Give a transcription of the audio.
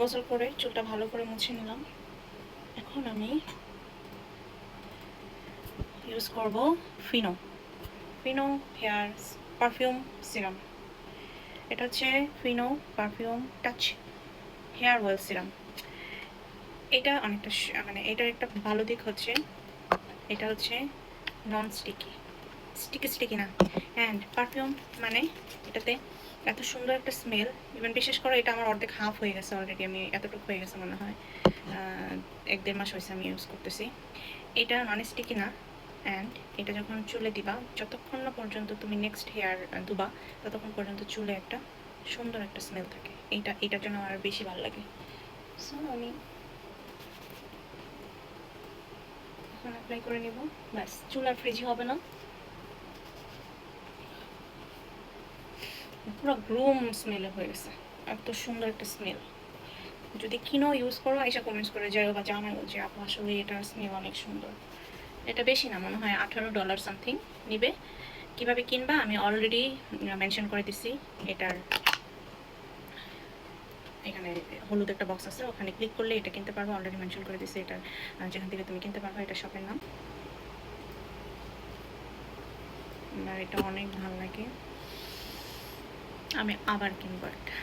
গোসল করে চুলটা ভালো করে মুছে নিলাম। এখন আমি ইউজ করব ফিনো হেয়ার পারফিউম সিরাম। এটা হচ্ছে Fino perfume touch hair oil serum. এটা অনেকটা মানে এটার একটা ভালো দিক হচ্ছে এটা হচ্ছে নন স্টিকি না, অ্যান্ড পারফিউম মানে এটাতে এত সুন্দর একটা স্মেল। ইভেন বিশেষ করে এটা আমার অর্ধেক হাফ হয়ে গেছে অলরেডি, আমি এতটুকু হয়ে গেছে মনে হয়, 1-1.5 মাস হয়েছে আমি ইউজ করতেছি। এটা নন স্টিকি না, অ্যান্ড এটা যখন চুলে দিবা, যতক্ষণ না পর্যন্ত তুমি নেক্সট হেয়ার দুবা ততক্ষণ পর্যন্ত চুলে একটা সুন্দর একটা স্মেল থাকে। এটার জন্য আমার বেশি ভালো লাগে। সো আমি এখন অ্যাপ্লাই করে নেব, ব্যাস চুল আর ফ্রিজি হবে না। পুরো গ্রুম স্মেলে হয়ে গেছে, এত সুন্দর একটা স্মেল। যদি কিনো ইউজ করো এসে কমেন্টস করে যাও বা জানাও যে আপু আসলে এটার স্মেল অনেক সুন্দর। এটা বেশি না, মনে হয় $18 সামথিং নিবে। কিভাবে কিনবা আমি অলরেডি মেনশন করে দিছি। এটার এখানে হলুদ একটা বক্স আছে, ওখানে ক্লিক করলে এটা কিনতে পারবো, অলরেডি মেনশন করে দিছি এটার যেখান থেকে তুমি কিনতে পারবে। এটা শপের নাম। আর এটা অনেক ভালো লাগে, আমি আবার কিনবো একটা।